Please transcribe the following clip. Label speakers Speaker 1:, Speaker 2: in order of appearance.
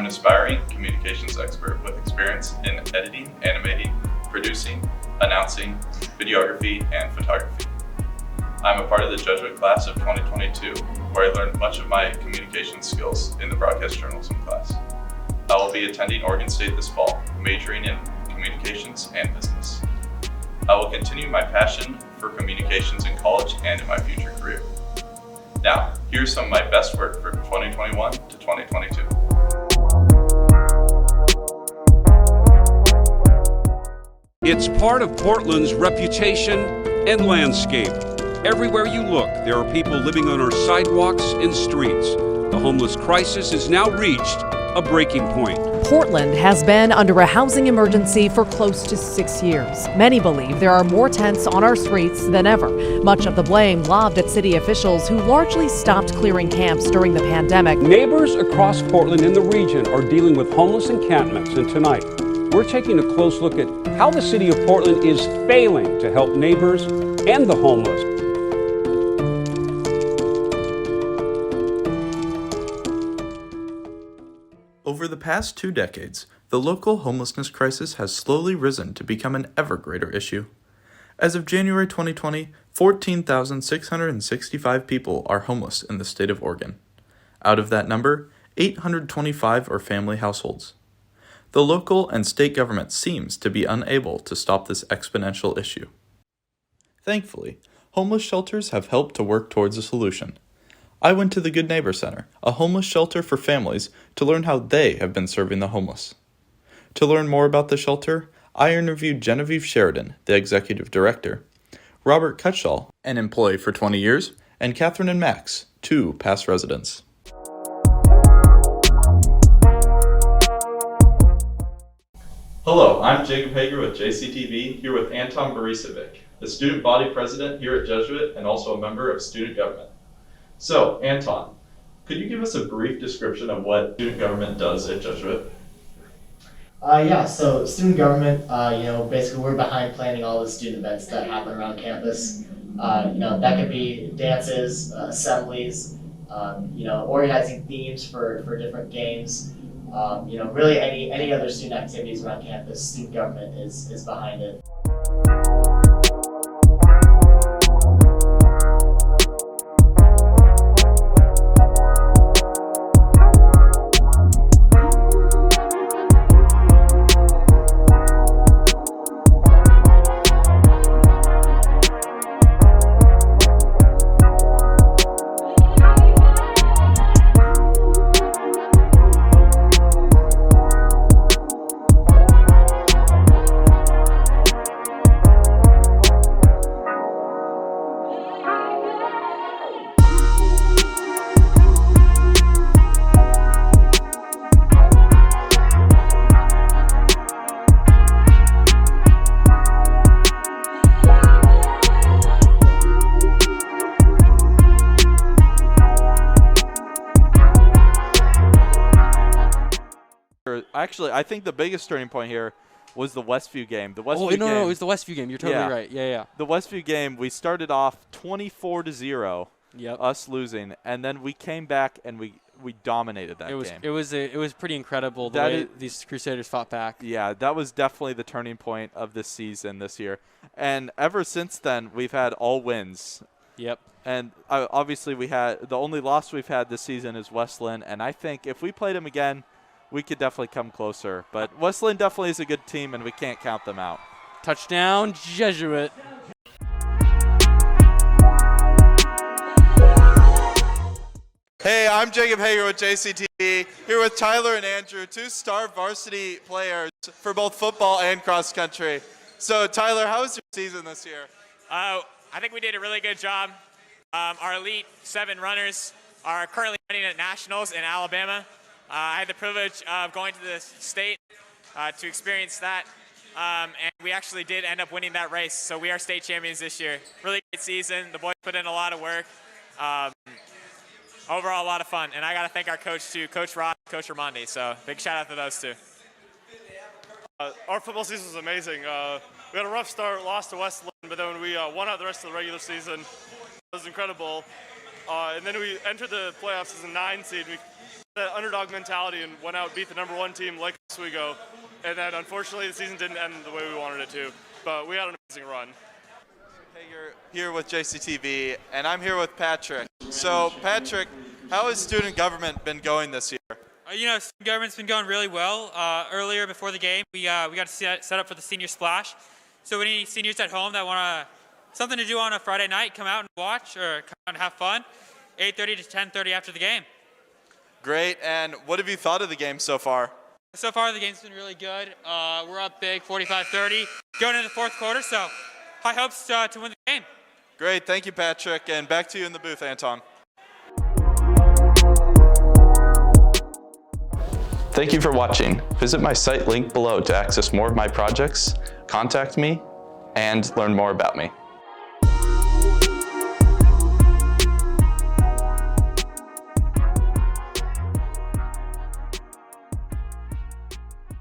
Speaker 1: an aspiring communications expert with experience in editing, animating, producing, announcing, videography, and photography. I'm a part of the Jesuit class of 2022, where I learned much of my communication skills in the broadcast journalism class. I will be attending Oregon State this fall, majoring in communications and business. I will continue my passion for communications in college and in my future career. Now, here's some of my best work for 2021 to 2022.
Speaker 2: It's part of Portland's reputation and landscape. Everywhere you look, there are people living on our sidewalks and streets. The homeless crisis has now reached a breaking point.
Speaker 3: Portland has been under a housing emergency for close to 6 years. Many believe there are more tents on our streets than ever. Much of the blame lobbed at city officials who largely stopped clearing camps during the pandemic.
Speaker 2: Neighbors across Portland and the region are dealing with homeless encampments, and tonight we're taking a close look at how the city of Portland is failing to help neighbors and the homeless.
Speaker 4: Over the past 2 decades, the local homelessness crisis has slowly risen to become an ever greater issue. As of January 2020, 14,665 people are homeless in the state of Oregon. Out of that number, 825 are family households. The local and state government seems to be unable to stop this exponential issue. Thankfully, homeless shelters have helped to work towards a solution. I went to the Good Neighbor Center, a homeless shelter for families, to learn how they have been serving the homeless. To learn more about the shelter, I interviewed Genevieve Sheridan, the executive director, Robert Cutshall, an employee for 20 years, and Catherine and Max, 2 past residents. Hello, I'm Jacob Hager with JCTV, here with Anton Borisevic, the student body president here at Jesuit and also a member of student government. So, Anton, could you give us a brief description of what student government does at Jesuit?
Speaker 5: So student government, basically we're behind planning all the student events that happen around campus. That could be dances, assemblies, organizing themes for different games. Really any other student activities around campus, student government is behind it.
Speaker 6: Actually, I think the biggest turning point here was the Westview game.
Speaker 7: It was the Westview game. You're totally right. Yeah.
Speaker 6: The Westview game, we started off 24-0,
Speaker 7: Yep.
Speaker 6: us losing, and then we came back and we dominated that game.
Speaker 7: It was pretty incredible the way these Crusaders fought back.
Speaker 6: Yeah, that was definitely the turning point of this season this year. And ever since then, we've had all wins.
Speaker 7: Yep.
Speaker 6: And obviously the only loss we've had this season is Westland, and I think if we played them again, we could definitely come closer. But Westland definitely is a good team, and we can't count them out.
Speaker 7: Touchdown, Jesuit.
Speaker 8: Hey, I'm Jacob Hager with JCTV, here with Tyler and Andrew, 2 star varsity players for both football and cross country. So Tyler, how was your season this year?
Speaker 9: I think we did a really good job. Our Elite 7 runners are currently running at Nationals in Alabama. I had the privilege of going to the state to experience that, and we actually did end up winning that race. So we are state champions this year. Really great season. The boys put in a lot of work. Overall, a lot of fun. And I got to thank our coach, too, Coach Ross, Coach Ramondi. So big shout out to those two.
Speaker 10: Our football season was amazing. We had a rough start, lost to Westland, but then when we won out the rest of the regular season, it was incredible. And then we entered the playoffs as a 9 seed. We that underdog mentality and went out and beat the #1 team like Oswego. And then unfortunately the season didn't end the way we wanted it to. But we had an amazing run.
Speaker 8: Hager here with JCTV, and I'm here with Patrick. So Patrick, how has student government been going this year?
Speaker 11: Student government's been going really well. Earlier before the game, we got to set up for the senior splash. So any seniors at home that want something to do on a Friday night, come out and watch or come out and have fun. 8:30 to 10:30 after the game.
Speaker 8: Great, and what have you thought of the game so far?
Speaker 11: So far, the game's been really good. We're up big, 45-30, going into the fourth quarter, so high hopes to win the game.
Speaker 8: Great, thank you, Patrick, and back to you in the booth, Anton.
Speaker 4: Thank you for watching. Visit my site link below to access more of my projects, contact me, and learn more about me.